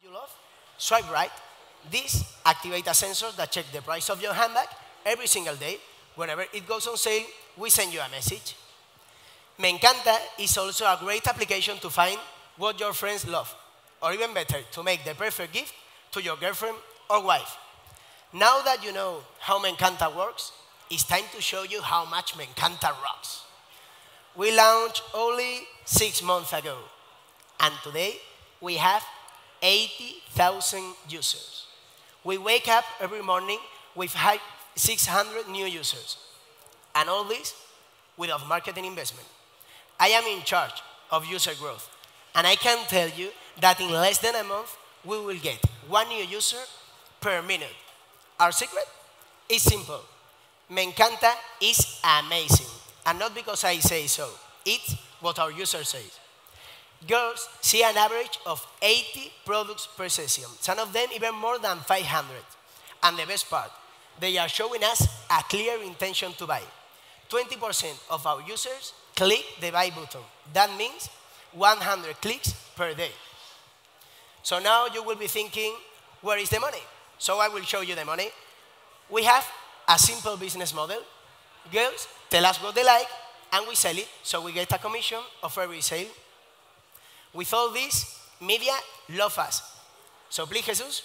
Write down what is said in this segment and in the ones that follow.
you love, swipe right. This activates a sensor that checks the price of your handbag every single day. Whenever it goes on sale, we send you a message. Mencanta is also a great application to find what your friends love, or even better, to make the perfect gift to your girlfriend or wife. Now that you know how Mencanta works, it's time to show you how much Mencanta rocks. We launched only 6 months ago, and today we have 80,000 users. We wake up every morning with 600 new users, and all this without marketing investment. I am in charge of user growth, and I can tell you that in less than a month, we will get 1 new user per minute. Our secret is simple. Mencanta is amazing, and not because I say so. It's what our users say. Girls see an average of 80 products per session, some of them even more than 500. And the best part, they are showing us a clear intention to buy. 20% of our users click the buy button. That means 100 clicks per day. So now you will be thinking, where is the money? So I will show you the money. We have a simple business model. Girls tell us what they like, and we sell it, so we get a commission of every sale. With all this, media love us. So please, Jesus.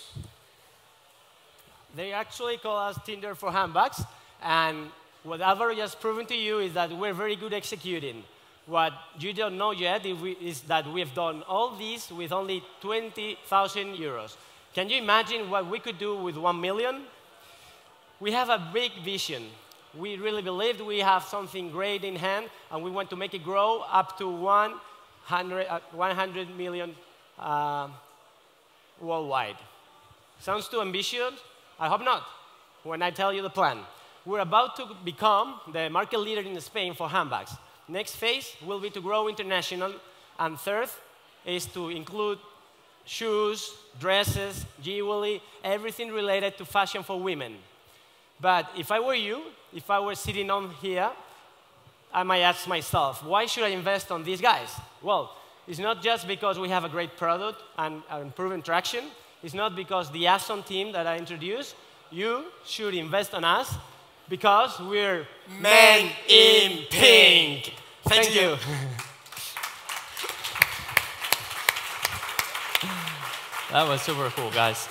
They actually call us Tinder for handbags, and what Alvaro just proven to you is that we're very good executing. What you don't know yet is that we've done all this with only 20,000 euros. Can you imagine what we could do with 1 million? We have a big vision. We really believe we have something great in hand, and we want to make it grow up to 100 million worldwide. Sounds too ambitious? I hope not, when I tell you the plan. We're about to become the market leader in Spain for handbags. Next phase will be to grow international, and third is to include shoes, dresses, jewelry, everything related to fashion for women. But if I were you, if I were sitting on here, I might ask myself, why should I invest on these guys? Well, it's not just because we have a great product and proven traction. It's not because the awesome team that I introduced. You should invest on us because we're men in pink. Thank you. That was super cool, guys.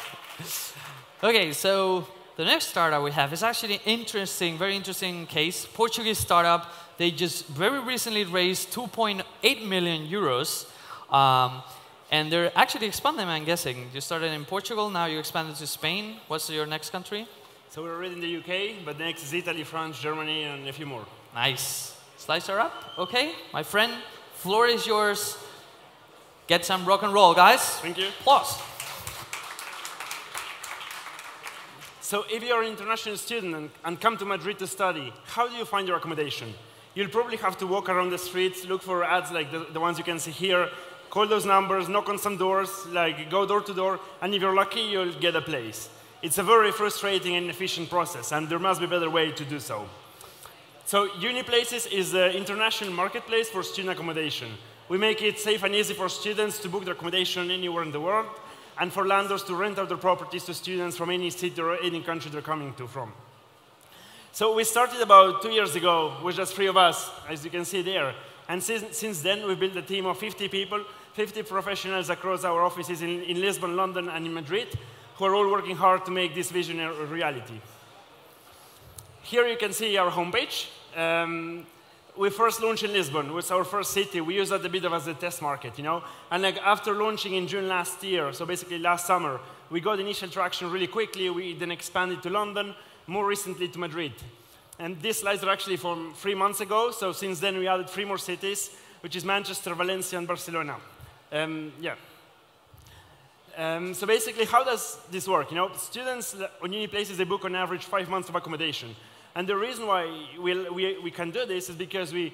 OK, so the next startup we have is actually an interesting, very interesting case. Portuguese startup. They just very recently raised 2.8 million euros. And they're actually expanding, I'm guessing. You started in Portugal, now you expanded to Spain. What's your next country? So we're already in the UK, but next is Italy, France, Germany, and a few more. Nice. Slides are up. OK, my friend, floor is yours. Get some rock and roll, guys. Thank you. Applause. So if you're an international student and come to Madrid to study, how do you find your accommodation? You'll probably have to walk around the streets, look for ads like the ones you can see here, call those numbers, knock on some doors, like go door to door, and if you're lucky, you'll get a place. It's a very frustrating and inefficient process, and there must be a better way to do so. So Uniplaces is an international marketplace for student accommodation. We make it safe and easy for students to book their accommodation anywhere in the world, and for landlords to rent out their properties to students from any city or any country they're coming to from. So we started about 2 years ago with just 3 of us, as you can see there. And since then, we've built a team of 50 people, 50 professionals across our offices in Lisbon, London, and in Madrid, who are all working hard to make this vision a reality. Here you can see our homepage. We first launched in Lisbon. It was our first city. We used that a bit as a test market, you know? And like after launching in June last year, so basically last summer, we got initial traction really quickly. We then expanded to London, more recently to Madrid. And these slides are actually from 3 months ago. So since then, we added 3 more cities, which is Manchester, Valencia, and Barcelona. So basically, how does this work? You know, students on Uniplaces, they book on average 5 months of accommodation. And the reason why we can do this is because we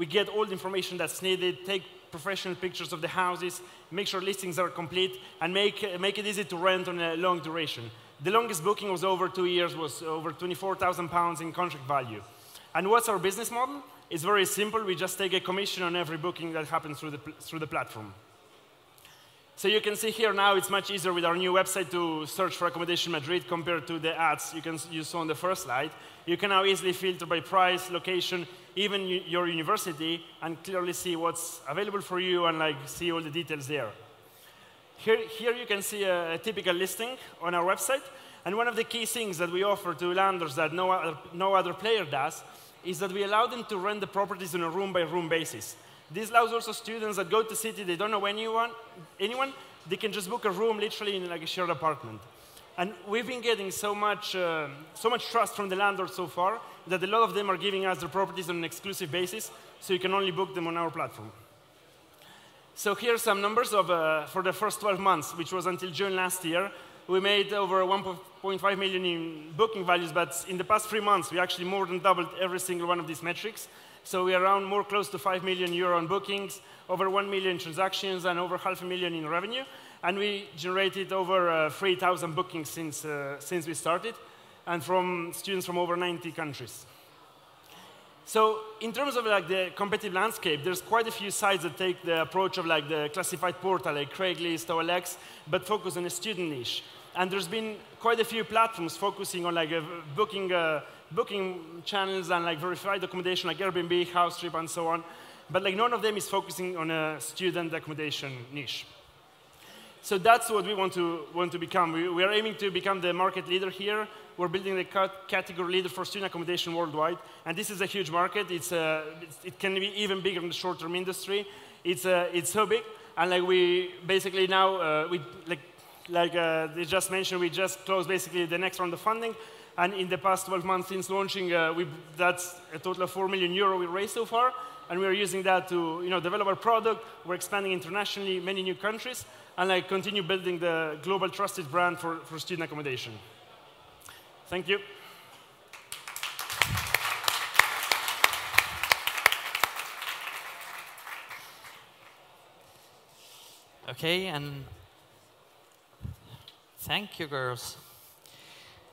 get all the information that's needed, take professional pictures of the houses, make sure listings are complete, and make it easy to rent on a long duration. The longest booking was over 2 years, was over £24,000 in contract value. And what's our business model? It's very simple. We just take a commission on every booking that happens through the platform. So you can see here now it's much easier with our new website to search for accommodation Madrid compared to the ads you saw on the first slide. You can now easily filter by price, location, even your university, and clearly see what's available for you and like see all the details there. Here you can see a typical listing on our website. And one of the key things that we offer to landlords that no other player does is that we allow them to rent the properties on a room-by-room basis. This allows also students that go to city, they don't know anyone, they can just book a room literally in like a shared apartment. And we've been getting so much trust from the landlords so far that a lot of them are giving us their properties on an exclusive basis, so you can only book them on our platform. So here are some numbers for the first 12 months, which was until June last year. We made over 1.5 million in booking values, but in the past 3 months, we actually more than doubled every single one of these metrics. So we are around more close to 5 million euro in bookings, over 1 million transactions, and over 500,000 in revenue. And we generated over 3,000 bookings since we started, and from students from over 90 countries. So in terms of like the competitive landscape, there's quite a few sites that take the approach of like the classified portal, like Craigslist, OLX, but focus on a student niche. And there's been quite a few platforms focusing on like booking channels and like verified accommodation, like Airbnb, HouseTrip, and so on. But like none of them is focusing on a student accommodation niche. So that's what we want to become. We are aiming to become the market leader here. We're building the category leader for student accommodation worldwide. And this is a huge market. It can be even bigger in the short-term industry. It's so big. And like we basically now, they just mentioned, we just closed basically the next round of funding. And in the past 12 months since launching, that's a total of 4 million euro we raised so far. And we are using that to develop our product. We're expanding internationally, many new countries, and like continue building the global trusted brand for student accommodation. Thank you. Okay, and thank you, girls.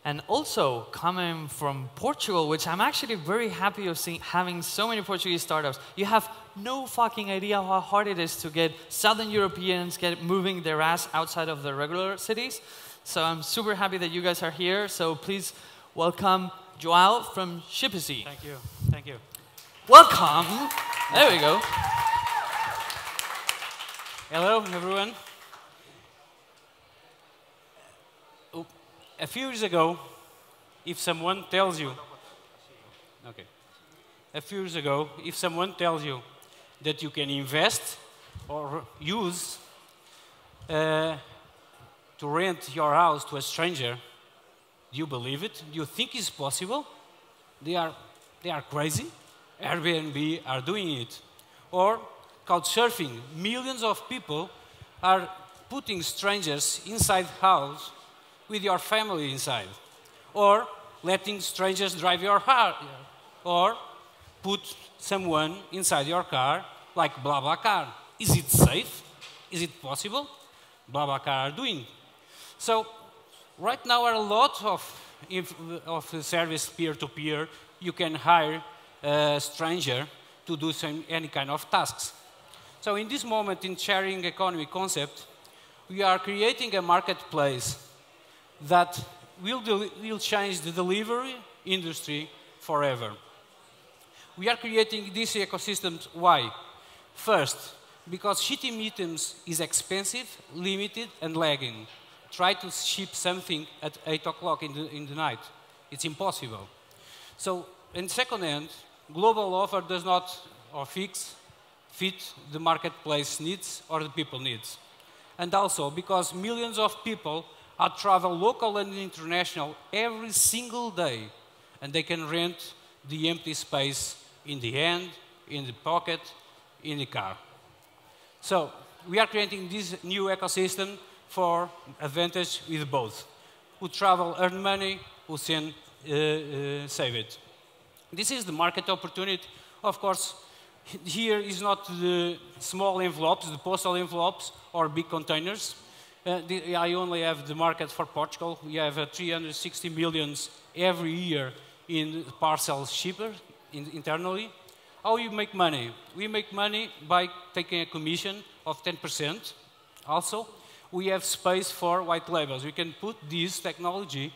And also, coming from Portugal, which I'm actually very happy of having so many Portuguese startups, you have no fucking idea how hard it is to get Southern Europeans moving their ass outside of the regular cities. So I'm super happy that you guys are here. So please welcome Joao from Shipizy. Thank you. Thank you. Welcome. There we go. Hello, everyone. A few years ago, if someone tells you, that you can invest or use to rent your house to a stranger, do you believe it? Do you think it's possible? They are crazy. Airbnb are doing it. Or couchsurfing. Millions of people are putting strangers inside house with your family inside, or letting strangers drive your car, or put someone inside your car like BlaBlaCar. Is it safe? Is it possible? BlaBlaCar are doing. So right now are a lot of service peer-to-peer. You can hire a stranger to do any kind of tasks. So in this moment, in sharing economy concept, we are creating a marketplace that will change the delivery industry forever. We are creating this ecosystem. Why? First, because shipping items is expensive, limited, and lagging. Try to ship something at 8 o'clock in the night. It's impossible. So, in second hand, global offer does not fit the marketplace needs or the people needs. And also, because millions of people travel local and international every single day, and they can rent the empty space in the hand, in the pocket, in the car. So we are creating this new ecosystem for advantage with both. Who travel, earn money, who send, save it. This is the market opportunity. Of course, here is not the small envelopes, the postal envelopes, or big containers. I only have the market for Portugal. We have 360 million every year in parcels shipper internally. How you make money? We make money by taking a commission of 10% also. we have space for white labels. We can put this technology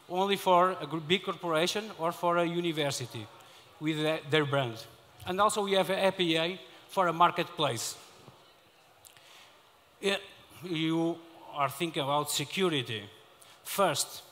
only for a big corporation or for a university with their brand. And also we have an API for a marketplace. You are thinking about security. First,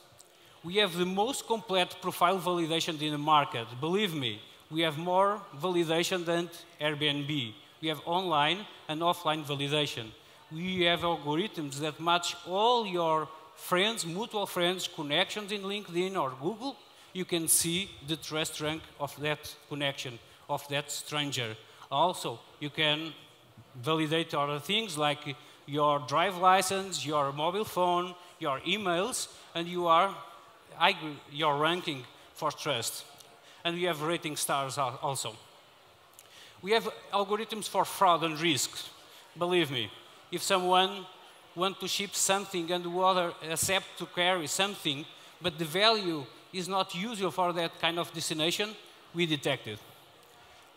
we have the most complete profile validation in the market. Believe me, we have more validation than Airbnb. We have online and offline validation. We have algorithms that match all your friends, mutual friends, connections in LinkedIn or Google. You can see the trust rank of that connection, of that stranger. Also, you can validate other things like your drive license, your mobile phone, your emails, and your ranking for trust. And we have rating stars also. We have algorithms for fraud and risks. Believe me, if someone wants to ship something and the other accept to carry something, but the value is not usual for that kind of destination, we detect it.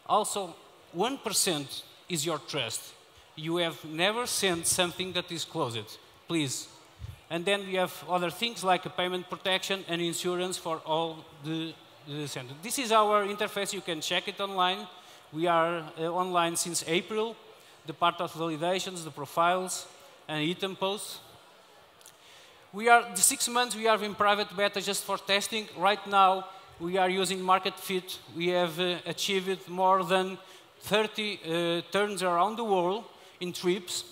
Also, 1% is your trust. You have never sent something that is closed, please. And then we have other things like a payment protection and insurance for all the centers. This is our interface. You can check it online. We are online since April. The part of validations, the profiles, and item posts. The 6 months we are in private beta just for testing. Right now, we are using market fit. We have achieved more than 30 turns around the world in trips,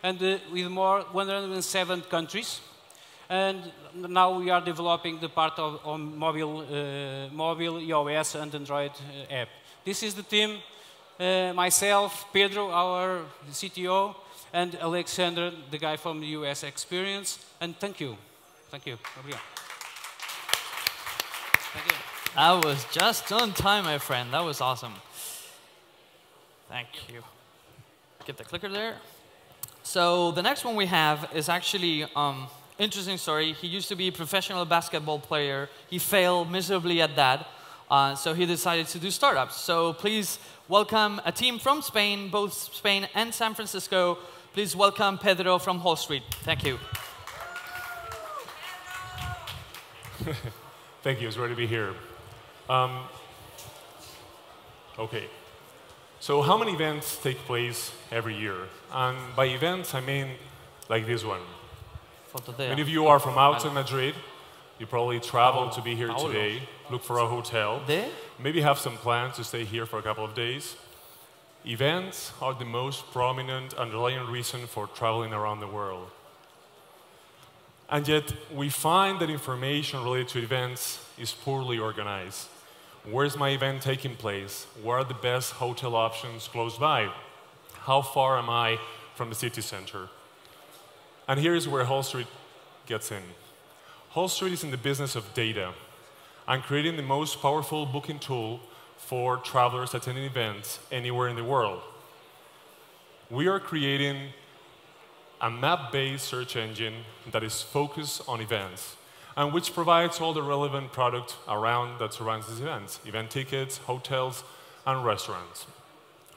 and with more 107 countries. And now we are developing the part of mobile, iOS and Android app. This is the team, myself, Pedro, our CTO, and Alexander, the guy from the US experience. And thank you. Thank you. Thank you. That was just on time, my friend. That was awesome. Thank you. Get the clicker there. So the next one we have is actually interesting story. He used to be a professional basketball player. He failed miserably at that. So he decided to do startups. So please welcome a team from Spain, both Spain and San Francisco. Please welcome Pedro from Wall Street. Thank you. Thank you. It's great to be here. Okay. So how many events take place every year? And by events, I mean like this one. Fototea. Many of you are from outside Madrid. You probably traveled to be here today, look for a hotel, maybe have some plans to stay here for a couple of days. Events are the most prominent underlying reason for traveling around the world. And yet, we find that information related to events is poorly organized. Where's my event taking place? Where are the best hotel options close by? How far am I from the city center? And here's where Wall Street gets in. Wall Street is in the business of data and creating the most powerful booking tool for travelers attending events anywhere in the world. We are creating a map-based search engine that is focused on events and which provides all the relevant product that surrounds these events, event tickets, hotels, and restaurants,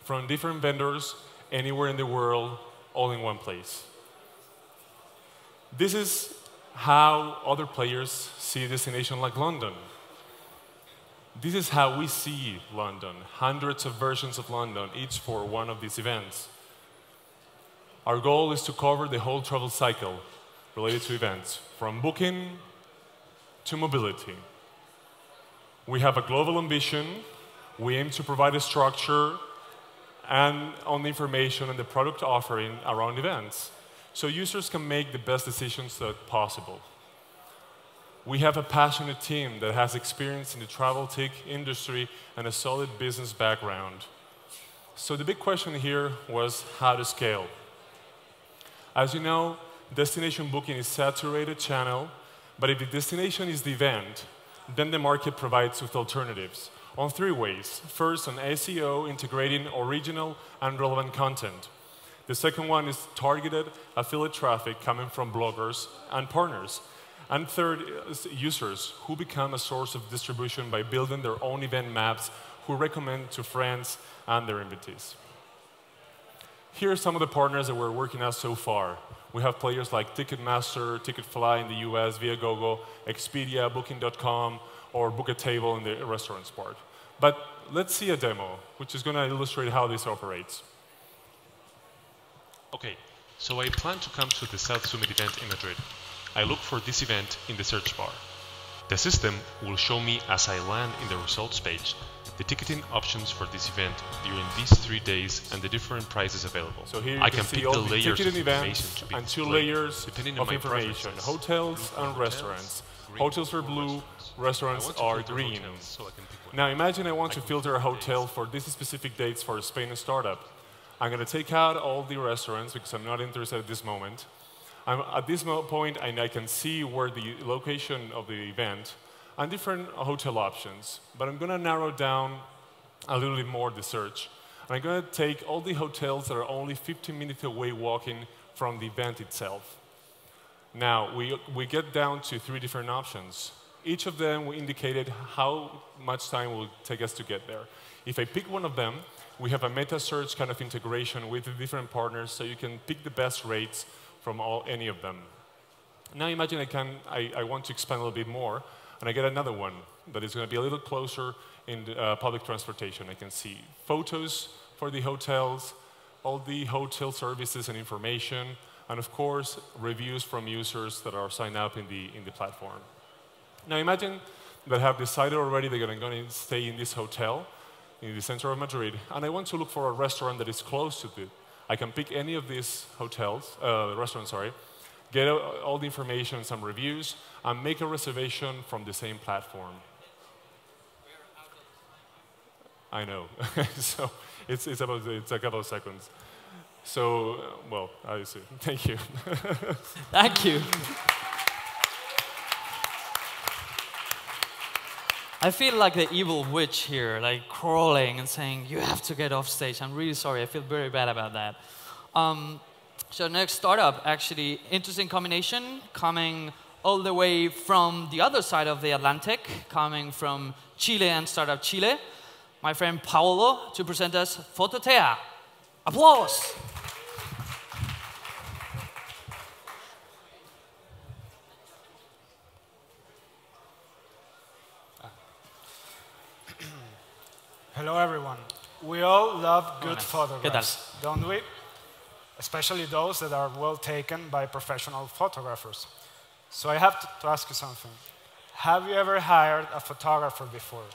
from different vendors anywhere in the world, all in one place. This is how other players see a destination like London. This is how we see London, hundreds of versions of London, each for one of these events. Our goal is to cover the whole travel cycle related to events, from booking to mobility. We have a global ambition. We aim to provide a structure and on the information and the product offering around events, so users can make the best decisions that possible. We have a passionate team that has experience in the travel tech industry and a solid business background. So the big question here was how to scale. As you know, destination booking is a saturated channel, but if the destination is the event, then the market provides with alternatives on 3 ways. First, on SEO, integrating original and relevant content. The second one is targeted affiliate traffic coming from bloggers and partners. And third is users who become a source of distribution by building their own event maps, who recommend to friends and their invitees. Here are some of the partners that we're working on so far. We have players like Ticketmaster, Ticketfly in the US, Viagogo, Expedia, Booking.com, or Book a Table in the restaurants part. But let's see a demo, which is going to illustrate how this operates. Okay, so I plan to come to the South Summit event in Madrid. I look for this event in the search bar. The system will show me as I land in the results page the ticketing options for this event during these 3 days and the different prices available. So here I can pick see all the the layers of ticketing information events to be and 2 displayed, layers depending on of my information. preferences. Hotels Blue and for restaurants. green Hotels for are blue, restaurants. I restaurants want to are filter green. hotels, so I can pick one. Now imagine I want to I can filter a filter hotel days. for these specific dates for a Spain startup. I'm going to take out all the restaurants because I'm not interested at this moment. At this point, I can see where the location of the event and different hotel options. But I'm going to narrow down a little bit more the search. And I'm going to take all the hotels that are only 15 minutes away walking from the event itself. Now, we get down to 3 different options. Each of them, we indicated how much time it will take us to get there. If I pick one of them, we have a meta search kind of integration with the different partners, so you can pick the best rates from any of them. Now imagine I want to expand a little bit more, and I get another one that is going to be a little closer in public transportation. I can see photos for the hotels, all the hotel services and information, and of course, reviews from users that are signed up in the platform. Now imagine that have decided already they're going to stay in this hotel in the center of Madrid, and I want to look for a restaurant that is close to it. I can pick any of these restaurants, get all the information, some reviews, and make a reservation from the same platform. I know. So it's a couple of seconds. So, well, I see. Thank you. Thank you. I feel like the evil witch here, like crawling and saying, you have to get off stage. I'm really sorry. I feel very bad about that. So next startup, actually, interesting combination, coming all the way from the other side of the Atlantic, coming from Chile and Startup Chile. My friend Paolo to present us Fototea. Applause. Hello, everyone. We all love good photographs, don't we? Especially those that are well taken by professional photographers. So I have to ask you something. Have you ever hired a photographer before?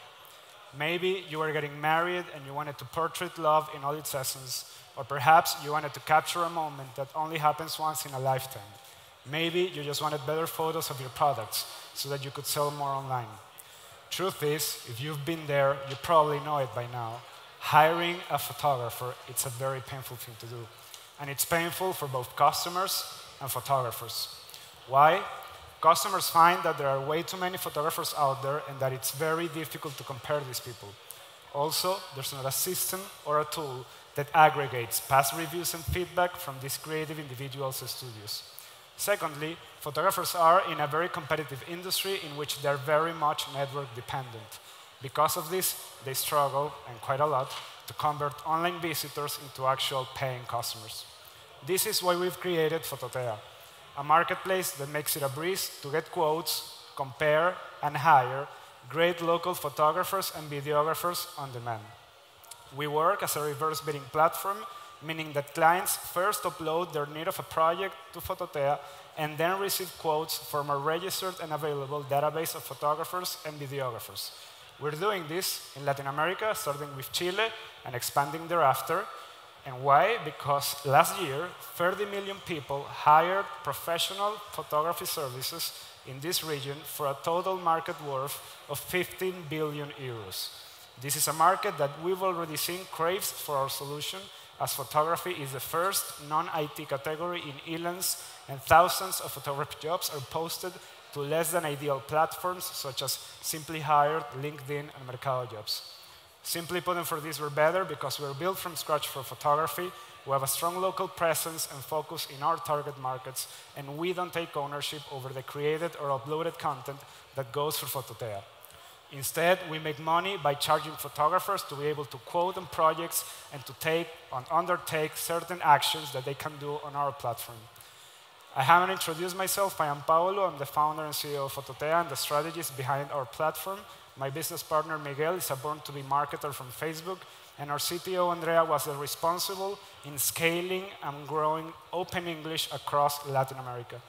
Maybe you were getting married and you wanted to portrait love in all its essence, or perhaps you wanted to capture a moment that only happens once in a lifetime. Maybe you just wanted better photos of your products so that you could sell more online. Truth is, if you've been there, you probably know it by now. Hiring a photographer, it's a very painful thing to do. And it's painful for both customers and photographers. Why? Customers find that there are way too many photographers out there and that it's very difficult to compare these people. Also, there's not a system or a tool that aggregates past reviews and feedback from these creative individuals and studios. Secondly, photographers are in a very competitive industry in which they're very much network dependent. Because of this, they struggle, and quite a lot, to convert online visitors into actual paying customers. This is why we've created Fototea, a marketplace that makes it a breeze to get quotes, compare, and hire great local photographers and videographers on demand. We work as a reverse bidding platform, meaning that clients first upload their need of a project to Fototea and then receive quotes from a registered and available database of photographers and videographers. We're doing this in Latin America, starting with Chile and expanding thereafter. And why? Because last year, 30 million people hired professional photography services in this region for a total market worth of 15 billion euros. This is a market that we've already seen craves for our solution, as photography is the first non-IT category in Elance, and thousands of photography jobs are posted to less than ideal platforms such as Simply Hired, LinkedIn, and Mercado Jobs. Simply put, and for this we're better because we're built from scratch for photography. We have a strong local presence and focus in our target markets, and we don't take ownership over the created or uploaded content that goes for Fototea. Instead, we make money by charging photographers to be able to quote on projects and to undertake certain actions that they can do on our platform. I haven't introduced myself. I am Paolo. I'm the founder and CEO of Fototea and the strategist behind our platform. My business partner, Miguel, is a born-to-be marketer from Facebook. And our CTO, Andrea, was responsible in scaling and growing Open English across Latin America.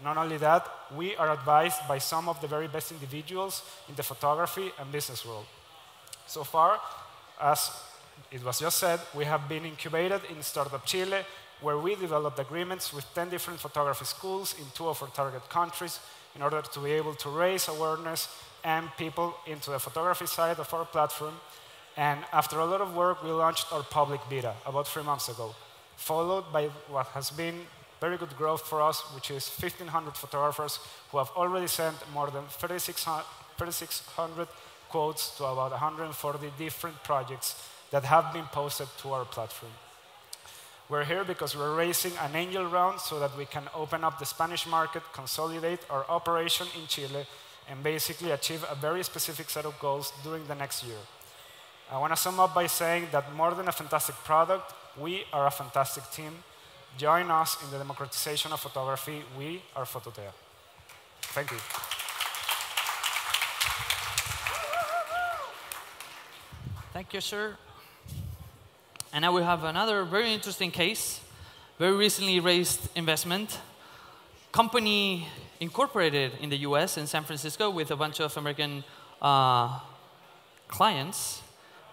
Not only that, we are advised by some of the very best individuals in the photography and business world. So far, as it was just said, we have been incubated in Startup Chile, where we developed agreements with 10 different photography schools in 2 of our target countries in order to be able to raise awareness and people into the photography side of our platform. And after a lot of work, we launched our public beta about 3 months ago, followed by what has been very good growth for us, which is 1,500 photographers who have already sent more than 3,600 quotes to about 140 different projects that have been posted to our platform. We're here because we're raising an angel round so that we can open up the Spanish market, consolidate our operation in Chile, and basically achieve a very specific set of goals during the next year. I want to sum up by saying that more than a fantastic product, we are a fantastic team. Join us in the democratization of photography. We are Fototea. Thank you. Thank you, sir. And now we have another very interesting case, very recently raised investment. Company incorporated in the US in San Francisco with a bunch of American clients,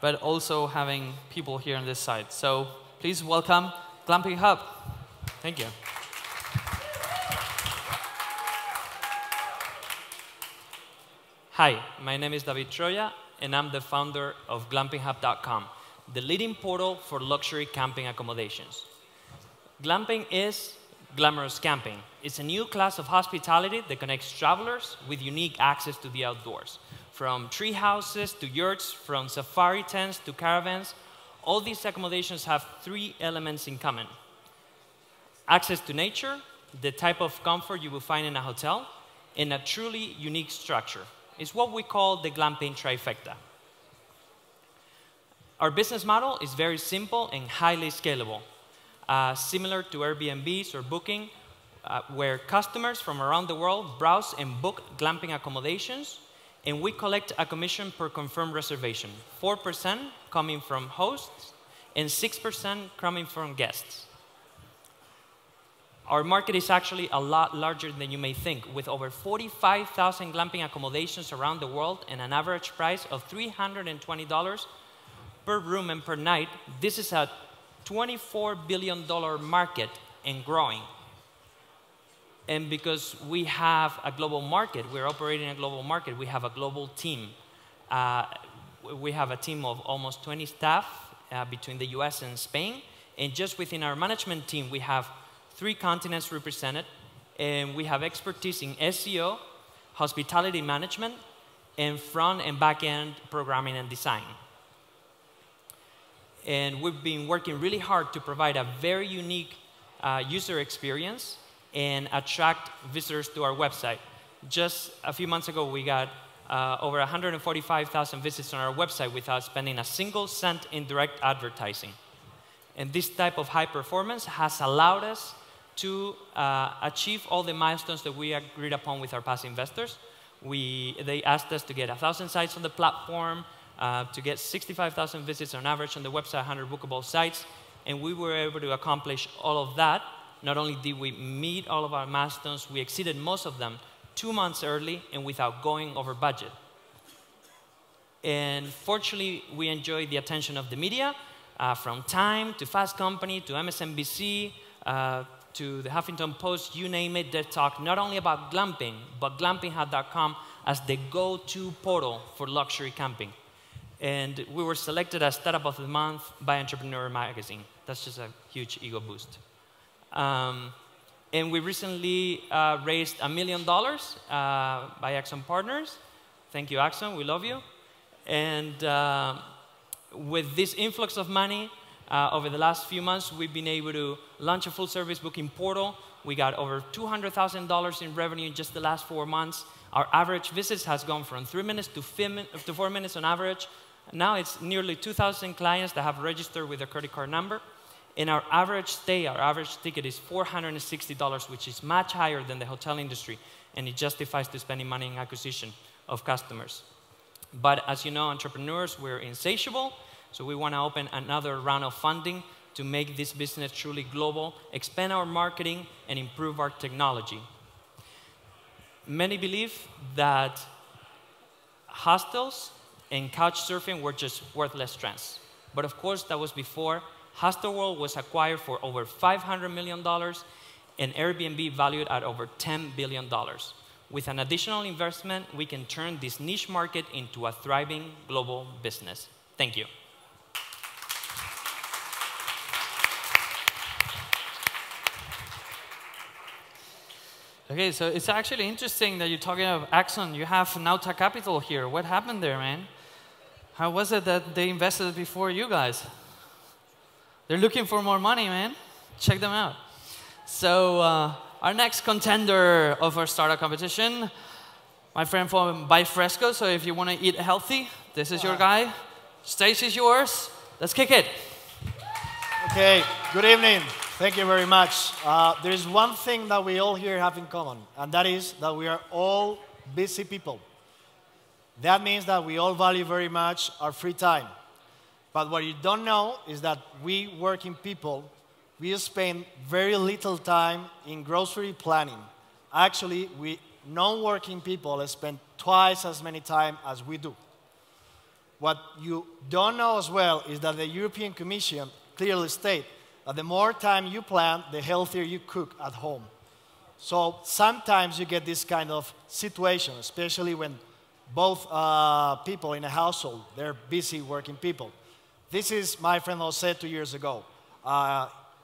but also having people here on this side. So please welcome Glamping Hub. Thank you. Hi, my name is David Troya, and I'm the founder of GlampingHub.com, the leading portal for luxury camping accommodations. Glamping is glamorous camping. It's a new class of hospitality that connects travelers with unique access to the outdoors. From tree houses to yurts, from safari tents to caravans, all these accommodations have 3 elements in common. Access to nature, the type of comfort you will find in a hotel, and a truly unique structure. It's what we call the glamping trifecta. Our business model is very simple and highly scalable, similar to Airbnbs or Booking, where customers from around the world browse and book glamping accommodations, and we collect a commission per confirmed reservation, 4% coming from hosts and 6% coming from guests. Our market is actually a lot larger than you may think, with over 45,000 glamping accommodations around the world and an average price of $320 per room and per night. This is a $24 billion market and growing. And because we have a global market, we're operating in a global market, we have a global team. We have a team of almost 20 staff between the US and Spain. And just within our management team, we have 3 continents represented, and we have expertise in SEO, hospitality management, and front and back end programming and design. And we've been working really hard to provide a very unique user experience and attract visitors to our website. Just a few months ago, we got over 145,000 visits on our website without spending a single cent in direct advertising. And this type of high performance has allowed us to achieve all the milestones that we agreed upon with our past investors. They asked us to get 1,000 sites on the platform, to get 65,000 visits on average on the website, 100 bookable sites, and we were able to accomplish all of that. Not only did we meet all of our milestones, we exceeded most of them 2 months early and without going over budget. And fortunately, we enjoyed the attention of the media, from Time to Fast Company to MSNBC, to the Huffington Post, you name it, they talk not only about glamping, but GlampingHub.com as the go-to portal for luxury camping. And we were selected as Startup of the Month by Entrepreneur Magazine. That's just a huge ego boost. And we recently raised $1 million by Axon Partners. Thank you, Axon. We love you. And with this influx of money, over the last few months, we've been able to launch a full-service booking portal. We got over $200,000 in revenue in just the last 4 months. Our average visits has gone from 3 minutes to 4 minutes on average. Now it's nearly 2,000 clients that have registered with their credit card number. And our average stay, our average ticket is $460, which is much higher than the hotel industry. And it justifies to spending money in acquisition of customers. But as you know, entrepreneurs, we're insatiable. So we want to open another round of funding to make this business truly global, expand our marketing, and improve our technology. Many believe that hostels and couch surfing were just worthless trends. But of course, that was before. Hostelworld was acquired for over $500 million and Airbnb valued at over $10 billion. With an additional investment, we can turn this niche market into a thriving global business. Thank you. Okay, so it's actually interesting that you're talking about Axon. You have Nauta Capital here. What happened there, man? How was it that they invested before you guys? They're looking for more money, man. Check them out. So our next contender of our startup competition, my friend from BuyFresco. So if you want to eat healthy, this is your guy. Stage is yours. Let's kick it. Okay, good evening. Thank you very much. There is one thing that we all here have in common, and that is that we are all busy people. That means that we all value very much our free time. But what you don't know is that we working people, we spend very little time in grocery planning. Actually, we non-working people spend twice as many time as we do. What you don't know as well is that the European Commission clearly states that the more time you plan, the healthier you cook at home. So sometimes you get this kind of situation, especially when both people in a household, they're busy working people. This is my friend Jose 2 years ago.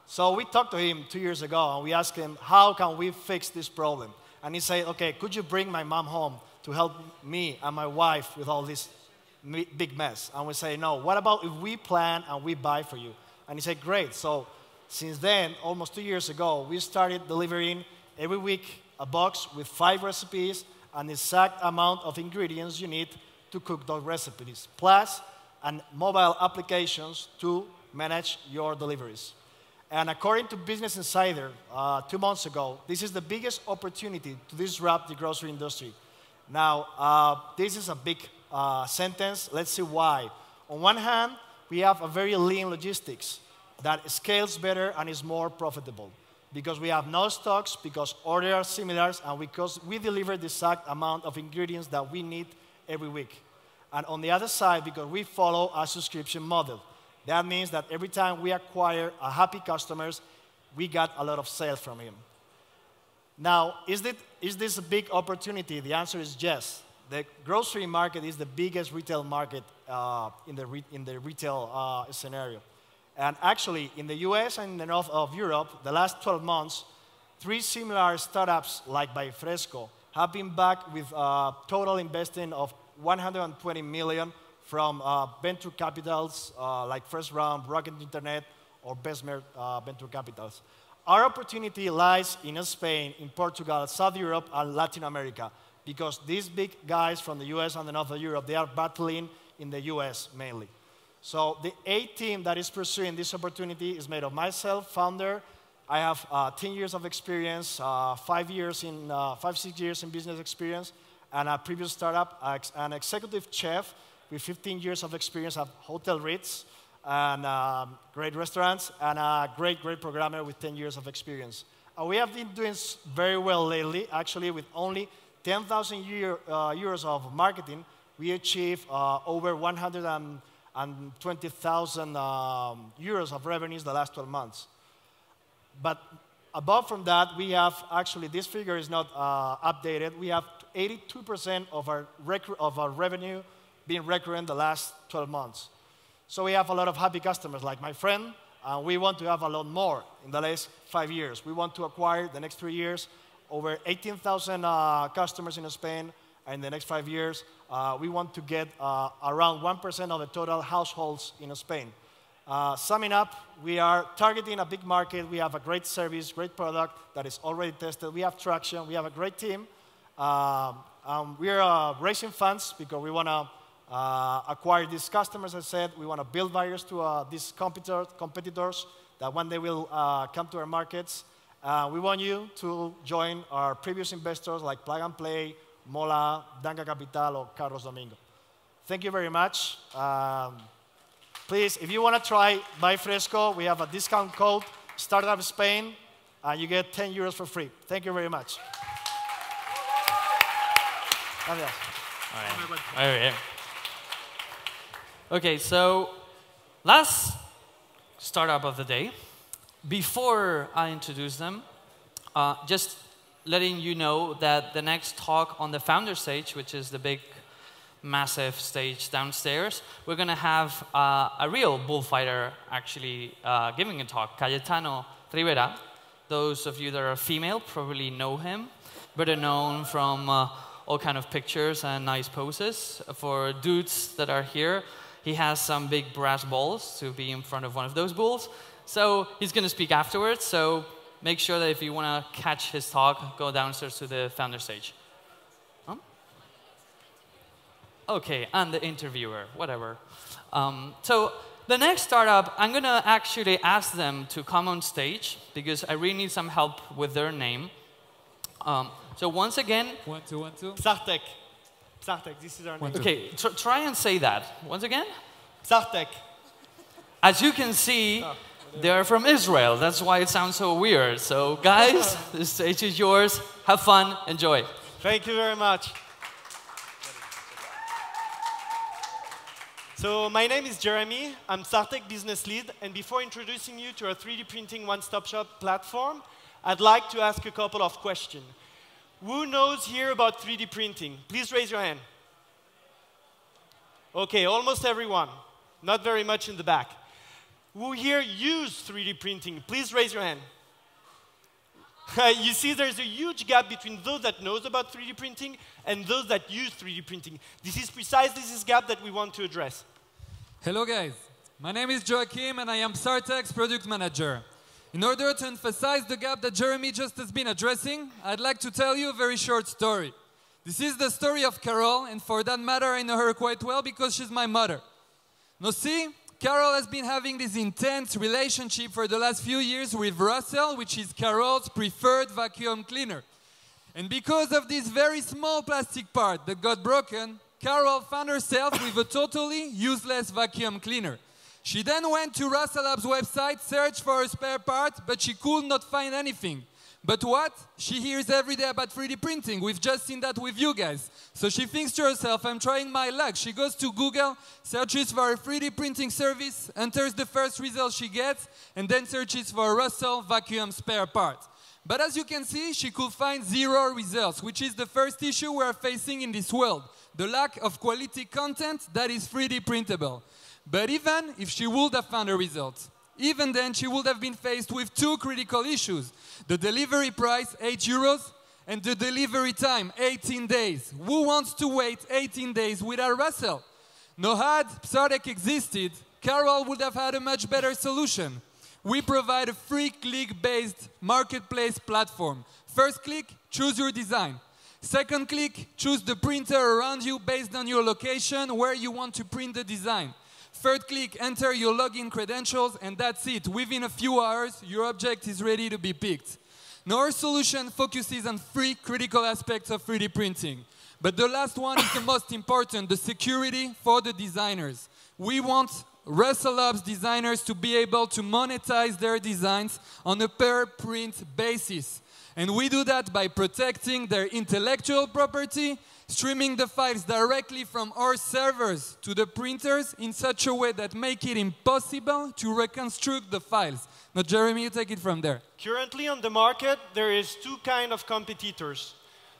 So we talked to him 2 years ago, and we asked him, how can we fix this problem? And he said, okay, could you bring my mom home to help me and my wife with all this big mess? And we say, no, what about if we plan and we buy for you? And he said, great. So since then, almost 2 years ago, we started delivering every week a box with 5 recipes and the exact amount of ingredients you need to cook those recipes, plus and mobile applications to manage your deliveries. And according to Business Insider, 2 months ago, this is the biggest opportunity to disrupt the grocery industry. Now, this is a big sentence. Let's see why. On one hand, we have a very lean logistics that scales better and is more profitable because we have no stocks, because orders are similar, and because we deliver the exact amount of ingredients that we need every week. And on the other side, because we follow a subscription model. That means that every time we acquire a happy customers, we got a lot of sales from him. Now, is this a big opportunity? The answer is yes. The grocery market is the biggest retail market in the retail scenario. And actually, in the US and in the north of Europe, the last 12 months, 3 similar startups like BuyFresco have been backed with total investing of 120 million from venture capitals like First Round, Rocket Internet, or Besmer venture capitals. Our opportunity lies in Spain, in Portugal, South Europe, and Latin America, because these big guys from the US and the north of Europe, they are battling in the US mainly. So the A team that is pursuing this opportunity is made of myself, founder. I have 10 years of experience, 5, 6 years in business experience, and a previous startup, an executive chef with 15 years of experience at Hotel Ritz, and great restaurants, and a great programmer with 10 years of experience. And we have been doing very well lately. Actually, with only 10,000 euros of marketing, we achieved over 120,000 euros of revenues the last 12 months. But above from that, we have actually, this figure is not updated. We have 82% of our revenue being recurrent the last 12 months. So we have a lot of happy customers like my friend, and we want to have a lot more in the last 5 years. We want to acquire the next 3 years over 18,000 customers in Spain, and in the next 5 years, we want to get around 1% of the total households in Spain. Summing up, we are targeting a big market. We have a great service, great product that is already tested. We have traction. We have a great team. We are raising funds because we want to acquire these customers, as I said. We want to build barriers to these competitors that when they will come to our markets. We want you to join our previous investors like Plug and Play, Mola, Danca Capital, or Carlos Domingo. Thank you very much. Please, if you want to try BuyFresco, we have a discount code, Startup Spain, and you get 10 euros for free. Thank you very much. Gracias. All right. Okay, so last startup of the day. Before I introduce them, just letting you know that the next talk on the founder stage, which is the big, massive stage downstairs, we're going to have a real bullfighter actually giving a talk, Cayetano Rivera. Those of you that are female probably know him, better known from all kind of pictures and nice poses. For dudes that are here, he has some big brass balls to be in front of one of those bulls. So he's going to speak afterwards, so make sure that if you want to catch his talk, go downstairs to the founder stage. Huh? OK, and the interviewer, whatever. So the next startup, I'm going to actually ask them to come on stage, because I really need some help with their name. So once again... 1, 2, 1, 2. Pzartech. Pzartech, this is our name. OK, try and say that. Once again? Pzartech. As you can see, they're from Israel. That's why it sounds so weird. So guys, the stage is yours. Have fun. Enjoy. Thank you very much. So my name is Jeremy. I'm Pzartech business lead. And before introducing you to our 3D printing one-stop shop platform, I'd like to ask a couple of questions. Who knows here about 3D printing? Please raise your hand. OK, almost everyone. Not very much in the back. Who here use 3D printing? Please raise your hand. You see there's a huge gap between those that knows about 3D printing and those that use 3D printing. This is precisely this gap that we want to address. Hello guys, my name is Joachim and I am Pzartech's product manager. In order to emphasize the gap that Jeremy just has been addressing, I'd like to tell you a very short story. This is the story of Carol, and for that matter I know her quite well because she's my mother. Now see, Carol has been having this intense relationship for the last few years with Russell, which is Carol's preferred vacuum cleaner. And because of this very small plastic part that got broken, Carol found herself with a totally useless vacuum cleaner. She then went to Russell Lab's website, searched for a spare part, but she could not find anything. But what? She hears every day about 3D printing. We've just seen that with you guys. So she thinks to herself, I'm trying my luck. She goes to Google, searches for a 3D printing service, enters the first result she gets, and then searches for a Russell vacuum spare part. But as you can see, she could find 0 results, which is the first issue we are facing in this world, the lack of quality content that is 3D printable. But even if she would have found a result, even then she would have been faced with 2 critical issues. The delivery price, 8 euros, and the delivery time, 18 days. Who wants to wait 18 days without Russell? No, had Pzartech existed, Carol would have had a much better solution. We provide a free click-based marketplace platform. First click, choose your design. Second click, choose the printer around you based on your location where you want to print the design. Third click, enter your login credentials, and that's it. Within a few hours, your object is ready to be picked. Now, our solution focuses on 3 critical aspects of 3D printing. But the last one is the most important, the security for the designers. We want Russell Labs designers to be able to monetize their designs on a per-print basis. And we do that by protecting their intellectual property, streaming the files directly from our servers to the printers in such a way that make it impossible to reconstruct the files. Now, Jeremy, you take it from there. Currently on the market, there is 2 kinds of competitors.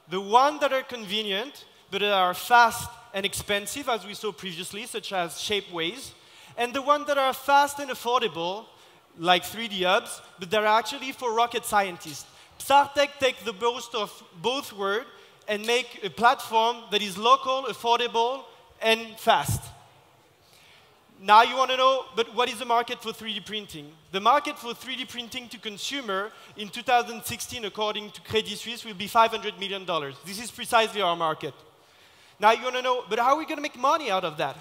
The ones that are convenient, but that are fast and expensive, as we saw previously, such as Shipizy, and the ones that are fast and affordable, like 3D Hubs, but that are actually for rocket scientists. Pzartech takes the best of both worlds and make a platform that is local, affordable, and fast. Now you want to know, but what is the market for 3D printing? The market for 3D printing to consumer in 2016, according to Credit Suisse, will be $500 million. This is precisely our market. Now you want to know, but how are we going to make money out of that?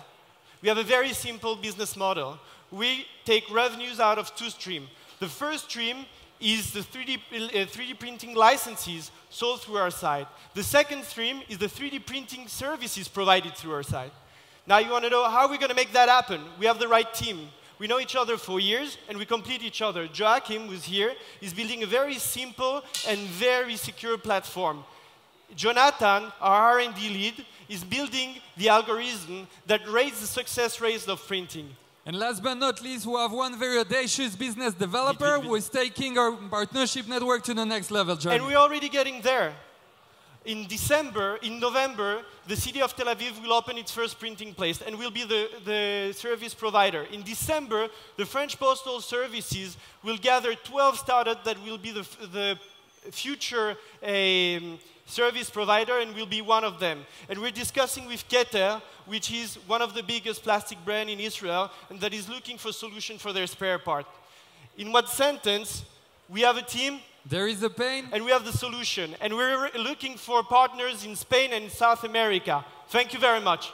We have a very simple business model. We take revenues out of two streams. The first stream is the 3D printing licenses sold through our site. The second stream is the 3D printing services provided through our site. Now you want to know how we're going to make that happen. We have the right team. We know each other for years, and we complete each other. Joachim, who's here, is building a very simple and very secure platform. Jonathan, our R&D lead, is building the algorithm that raises the success rate of printing. And last but not least, we have one very audacious business developer who is taking our partnership network to the next level, Jeremy. And we're already getting there. In November, the city of Tel Aviv will open its first printing place and will be the service provider. In December, the French Postal Services will gather 12 startups that will be the future service provider, and will be one of them. And we're discussing with Keter, which is one of the biggest plastic brands in Israel, and that is looking for a solution for their spare part. In one sentence, we have a team. There is a pain. And we have the solution. And we're looking for partners in Spain and South America. Thank you very much.